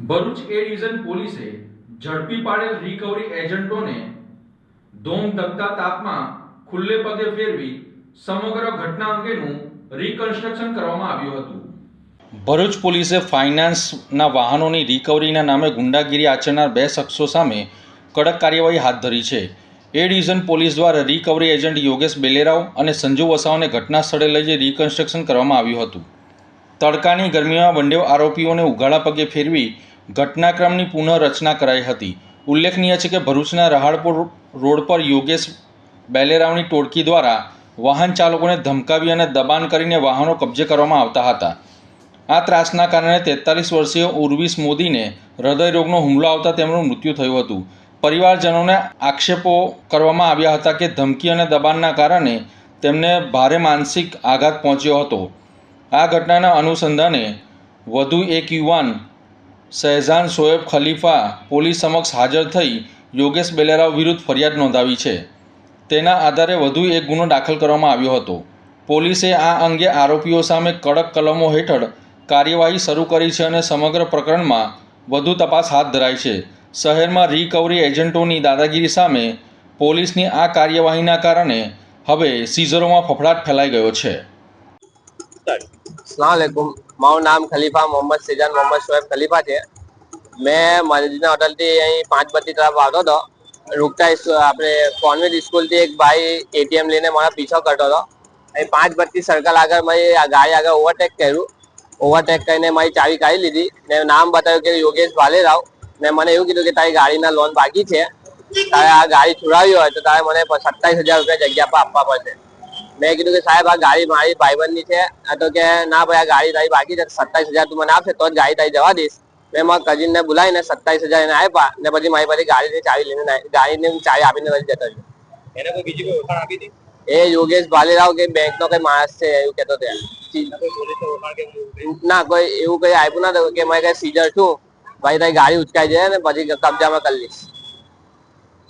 ભરૂચ એ division પોલીસે ઝડપી પાડેલ recovery એજન્ટોને ધોમ ધકતા તાપમાં ખુલ્લે પગે ફેરવી સમગ્ર ઘટના અંગેનું રિકન્સ્ટ્રક્શન કરવામાં આવ્યું હતું। ભરૂચ પોલીસે ફાઇનાન્સના વાહનોની રિકવરીના નામે ગુંડાગીરી આચરનાર બે શખ્સો સામે કડક કાર્યવાહી હાથ ધરી છે। એ ડિવિઝન પોલીસ દ્વારા રિકવરી એજન્ટ યોગેશ બેલેરાવ અને સંજુ વસાવાને ઘટના સ્થળે લઈ જઈ રિકન્સ્ટ્રક્શન કરવામાં આવ્યું હતું। તડકાની ગરમીમાં બંને આરોપીઓને ઉઘાડા પગે ફેરવી ઘટનાક્રમની પુનઃરચના કરાઈ હતી। ઉલ્લેખનીય છે કે ભરૂચના રહાડપુર રોડ પર યોગેશ બેલેરાવની ટોળકી દ્વારા વાહન ચાલકોને ધમકાવી અને દબાણ કરીને વાહનો કબજે કરવામાં આવતા હતા। આ ત્રાસના કારણે 43 વર્ષીય ઉર્વિશ મોદીને હૃદયરોગનો હુમલો આવતા તેમનું મૃત્યુ થયું હતું। પરિવારજનોને આક્ષેપો કરવામાં આવ્યા હતા કે ધમકી અને દબાણના કારણે તેમને ભારે માનસિક આઘાત પહોંચ્યો હતો। આ ઘટનાના અનુસંધાને વધુ એક યુવાન શહેજાન શોએબ ખલીફા પોલીસ સમક્ષ હાજર થઈ યોગેશ બેલેરાવ વિરુદ્ધ ફરિયાદ નોંધાવી છે। તેના આધારે વધુ એક ગુનો દાખલ કરવામાં આવ્યો હતો। પોલીસે આ અંગે આરોપીઓ સામે કડક કલમો હેઠળ કાર્યવાહી શરૂ કરી છે અને સમગ્ર પ્રકરણમાં વધુ તપાસ હાથ ધરાઈ છે। શહેરમાં રિકવરી એજન્ટોની દાદાગીરી સામે પોલીસની આ કાર્યવાહીના કારણે હવે સીઝરોમાં ફફડાટ ફેલાઈ ગયો છે। अस्सलामुअलैकुम, મારું નામ ખલીફા મોહમ્મદ શેજાન મોહમ્મદ શોએબ ખલીફા છે। मैं मदीना होटल થી અહીં 5 બત્તી તરફ આવતો હતો। રૂકતા આપણે કોન્વેન્ટ સ્કૂલથી એક ભાઈ એટીએમ લઈને મારા પીછો કરતો હતો। અહીં 5 બત્તી સર્કલ આગળ મેં ગાડી આગળ ઓવરટેક કર્યું। ઓવરટેક કરીને મારી ચાવી કાઢી લીધી ને નામ બતાવ્યું કે યોગેશ ભાલેરાવ ને મને એવું કીધું કે તારી ગાડીના લોન બાકી છે, તારે આ ગાડી છોડાવી હોય તો તારે મને 27,000 રૂપિયા જગ્યા પર આપવા પડશે। મેં કીધું કે સાહેબ આ ગાડી મારી ભાઈબંધની છે। તો કે ના ભાઈ આ ગાડી તારી બાકી છે, 27,000 તું મને આપશે તો જ ગાડી તારી જવા દઈશ। મેં મારા કઝિનને બોલાવીને 27,000 એને આપ્યા ને પછી મારી પાસે ગાડીની ચાવી લઈને ગાડીની ચાવી આપીને પછી જતો રહ્યો। એને કોઈ બીજી કોઈ ઓળખાણ આપી હતી? એ યોગેશ ભાલેરાવ કે બેંકનો કઈ માણસ છે એવું કહેતો હતો। ના કોઈ એવું કઈ આપ્યું ના કે મેં કઈ સીઝર છું ભાઈ તારી ગાડી ઉચકાઈ જાય ને પછી કબજામાં કરી લઈશ।